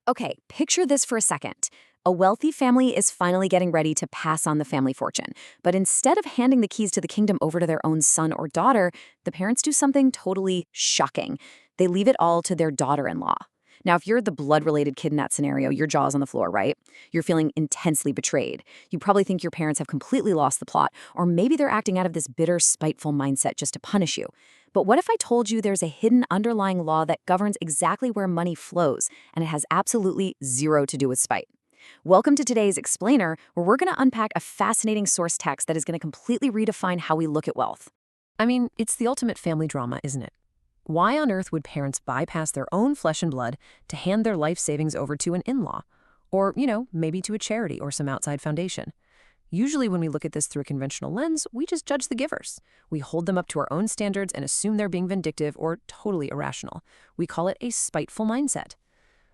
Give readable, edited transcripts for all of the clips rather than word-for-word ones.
Okay, picture this for a second. A wealthy family is finally getting ready to pass on the family fortune. But instead of handing the keys to the kingdom over to their own son or daughter, the parents do something totally shocking. They leave it all to their daughter-in-law. Now, if you're the blood-related kid in that scenario, your jaw's on the floor, right? You're feeling intensely betrayed. You probably think your parents have completely lost the plot, or maybe they're acting out of this bitter, spiteful mindset just to punish you. But what if I told you there's a hidden underlying law that governs exactly where money flows, and it has absolutely zero to do with spite? Welcome to today's Explainer, where we're going to unpack a fascinating source text that is going to completely redefine how we look at wealth. I mean, it's the ultimate family drama, isn't it? Why on earth would parents bypass their own flesh and blood to hand their life savings over to an in-law? Or, maybe to a charity or some outside foundation? Usually when we look at this through a conventional lens, we just judge the givers. We hold them up to our own standards and assume they're being vindictive or totally irrational. We call it a spiteful mindset.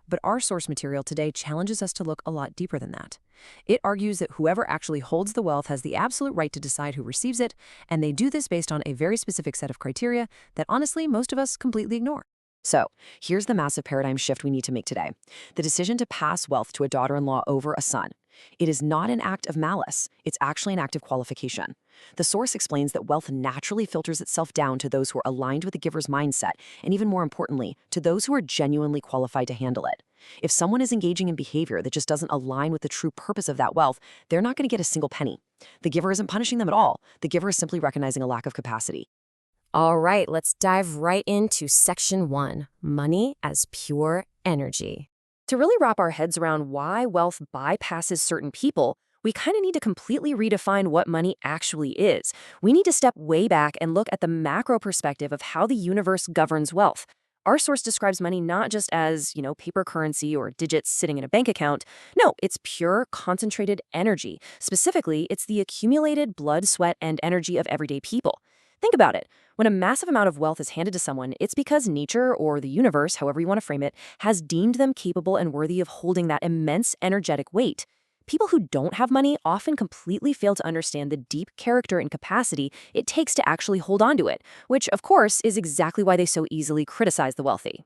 But our source material today challenges us to look a lot deeper than that. It argues that whoever actually holds the wealth has the absolute right to decide who receives it, and they do this based on a very specific set of criteria that honestly most of us completely ignore. So, here's the massive paradigm shift we need to make today. The decision to pass wealth to a daughter-in-law over a son. It is not an act of malice, it's actually an act of qualification. The source explains that wealth naturally filters itself down to those who are aligned with the giver's mindset, and even more importantly, to those who are genuinely qualified to handle it. If someone is engaging in behavior that just doesn't align with the true purpose of that wealth, they're not going to get a single penny. The giver isn't punishing them at all. The giver is simply recognizing a lack of capacity. All right, let's dive right into Section 1, Money as Pure Energy. To really wrap our heads around why wealth bypasses certain people, we kind of need to completely redefine what money actually is. We need to step way back and look at the macro perspective of how the universe governs wealth. Our source describes money not just as, paper currency or digits sitting in a bank account. No, it's pure, concentrated energy. Specifically, it's the accumulated blood, sweat, and energy of everyday people. Think about it. When a massive amount of wealth is handed to someone, it's because nature, or the universe, however you want to frame it, has deemed them capable and worthy of holding that immense energetic weight. People who don't have money often completely fail to understand the deep character and capacity it takes to actually hold on to it, which, of course, is exactly why they so easily criticize the wealthy.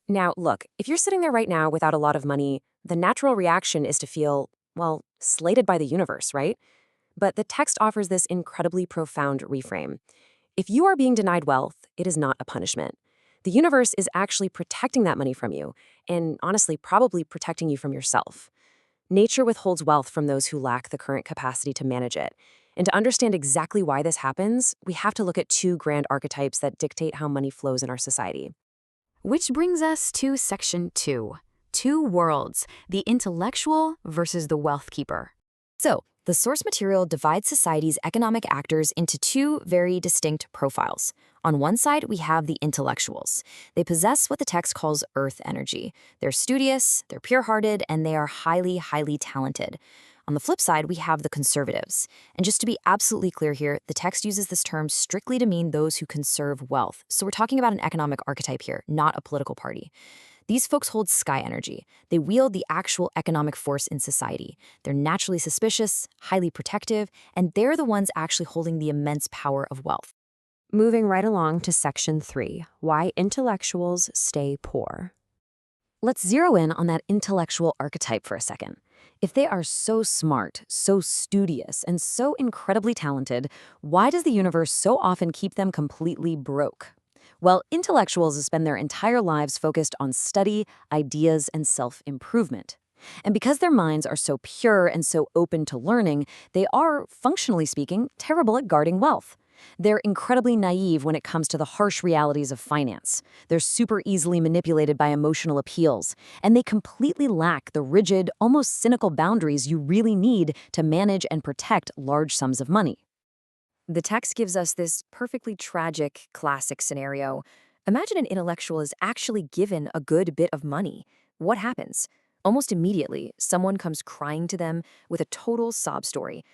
Now, look, if you're sitting there right now without a lot of money, the natural reaction is to feel, well, slated by the universe, right? But the text offers this incredibly profound reframe. If you are being denied wealth, it is not a punishment. The universe is actually protecting that money from you, and honestly, probably protecting you from yourself. Nature withholds wealth from those who lack the current capacity to manage it. And to understand exactly why this happens, we have to look at two grand archetypes that dictate how money flows in our society. Which brings us to Section 2, Two Worlds, the intellectual versus the wealth keeper. So, the source material divides society's economic actors into two very distinct profiles. On one side, we have the intellectuals. They possess what the text calls earth energy. They're studious, they're pure-hearted, and they are highly, highly talented. On the flip side, we have the conservatives. And just to be absolutely clear here, the text uses this term strictly to mean those who conserve wealth. So we're talking about an economic archetype here, not a political party. These folks hold sky energy. They wield the actual economic force in society. They're naturally suspicious, highly protective, and they're the ones actually holding the immense power of wealth. Moving right along to Section 3, Why Intellectuals Stay Poor. Let's zero in on that intellectual archetype for a second. If they are so smart, so studious, and so incredibly talented, why does the universe so often keep them completely broke? Well, intellectuals spend their entire lives focused on study, ideas, and self-improvement. And because their minds are so pure and so open to learning, they are, functionally speaking, terrible at guarding wealth. They're incredibly naive when it comes to the harsh realities of finance. They're super easily manipulated by emotional appeals, and they completely lack the rigid, almost cynical boundaries you really need to manage and protect large sums of money. The text gives us this perfectly tragic, classic scenario. Imagine an intellectual is actually given a good bit of money. What happens? Almost immediately, someone comes crying to them with a total sob story.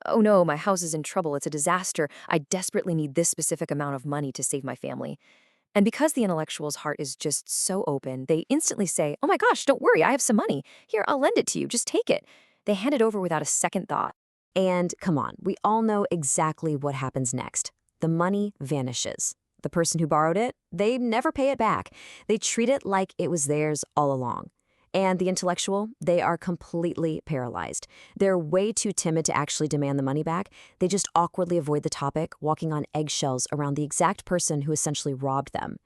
Oh no, my house is in trouble, it's a disaster, I desperately need this specific amount of money to save my family. And because the intellectual's heart is just so open, they instantly say, oh my gosh, don't worry, I have some money. Here, I'll lend it to you, just take it. They hand it over without a second thought. And come on, we all know exactly what happens next. The money vanishes. The person who borrowed it, they never pay it back. They treat it like it was theirs all along. And the intellectual, they are completely paralyzed. They're way too timid to actually demand the money back. They just awkwardly avoid the topic, walking on eggshells around the exact person who essentially robbed them.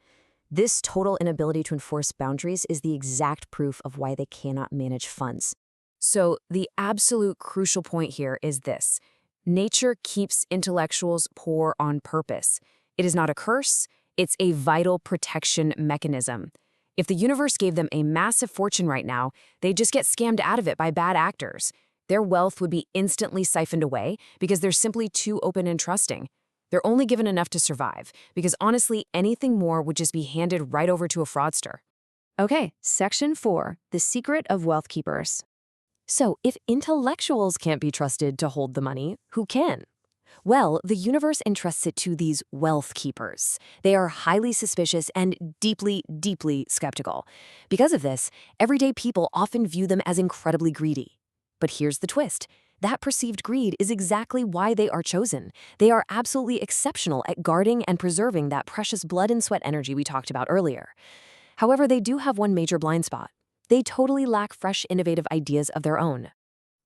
This total inability to enforce boundaries is the exact proof of why they cannot manage funds. So the absolute crucial point here is this. Nature keeps intellectuals poor on purpose. It is not a curse, it's a vital protection mechanism. If the universe gave them a massive fortune right now, they'd just get scammed out of it by bad actors. Their wealth would be instantly siphoned away because they're simply too open and trusting. They're only given enough to survive, because honestly, anything more would just be handed right over to a fraudster. Okay, Section 4, The Secret of Wealth Keepers. So, if intellectuals can't be trusted to hold the money, who can? Well, the universe entrusts it to these wealth keepers. They are highly suspicious and deeply, deeply skeptical. Because of this, everyday people often view them as incredibly greedy. But here's the twist. That perceived greed is exactly why they are chosen. They are absolutely exceptional at guarding and preserving that precious blood and sweat energy we talked about earlier. However, they do have one major blind spot. They totally lack fresh, innovative ideas of their own.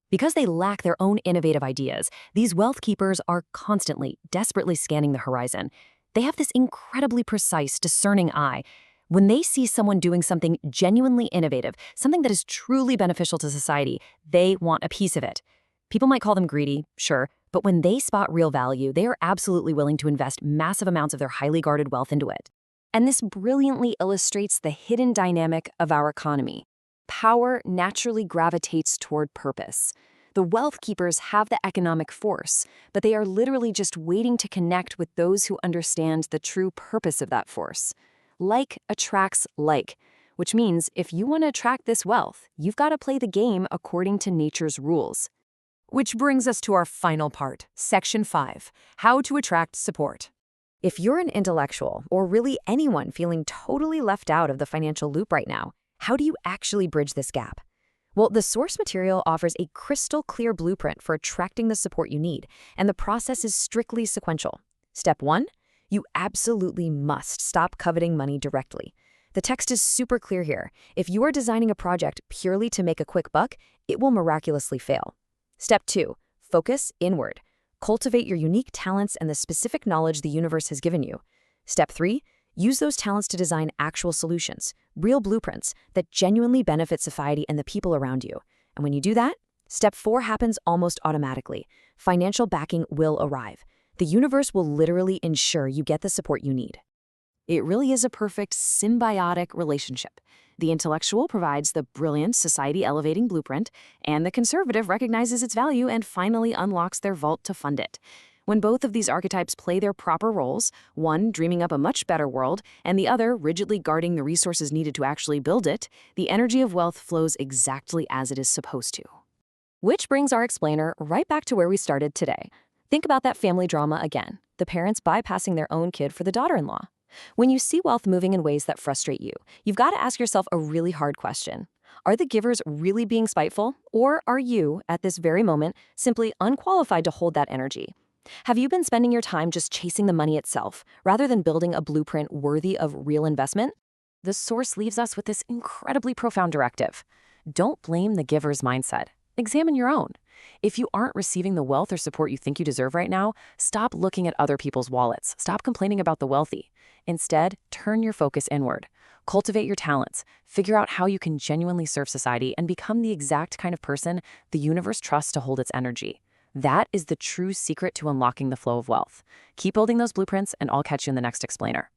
Because they lack their own innovative ideas, these wealth keepers are constantly, desperately scanning the horizon. They have this incredibly precise, discerning eye. When they see someone doing something genuinely innovative, something that is truly beneficial to society, they want a piece of it. People might call them greedy, sure, but when they spot real value, they are absolutely willing to invest massive amounts of their highly guarded wealth into it. And this brilliantly illustrates the hidden dynamic of our economy. Power naturally gravitates toward purpose. The wealth keepers have the economic force, but they are literally just waiting to connect with those who understand the true purpose of that force. Like attracts like, which means if you want to attract this wealth, you've got to play the game according to nature's rules. Which brings us to our final part, Section 5, How to Attract Support. If you're an intellectual, or really anyone feeling totally left out of the financial loop right now, how do you actually bridge this gap? Well, the source material offers a crystal clear blueprint for attracting the support you need, and the process is strictly sequential. Step 1, you absolutely must stop coveting money directly. The text is super clear here. If you are designing a project purely to make a quick buck, it will miraculously fail. Step 2, focus inward. Cultivate your unique talents and the specific knowledge the universe has given you. Step 3, use those talents to design actual solutions, real blueprints that genuinely benefit society and the people around you. And when you do that, Step 4 happens almost automatically. Financial backing will arrive. The universe will literally ensure you get the support you need. It really is a perfect symbiotic relationship. The intellectual provides the brilliant, society-elevating blueprint, and the conservative recognizes its value and finally unlocks their vault to fund it. When both of these archetypes play their proper roles, one dreaming up a much better world, and the other rigidly guarding the resources needed to actually build it, the energy of wealth flows exactly as it is supposed to. Which brings our explainer right back to where we started today. Think about that family drama again, the parents bypassing their own kid for the daughter-in-law. When you see wealth moving in ways that frustrate you, you've got to ask yourself a really hard question. Are the givers really being spiteful, or are you, at this very moment, simply unqualified to hold that energy? Have you been spending your time just chasing the money itself, rather than building a blueprint worthy of real investment? The source leaves us with this incredibly profound directive. Don't blame the giver's mindset. Examine your own. If you aren't receiving the wealth or support you think you deserve right now, stop looking at other people's wallets. Stop complaining about the wealthy. Instead, turn your focus inward. Cultivate your talents. Figure out how you can genuinely serve society and become the exact kind of person the universe trusts to hold its energy. That is the true secret to unlocking the flow of wealth. Keep building those blueprints, and I'll catch you in the next explainer.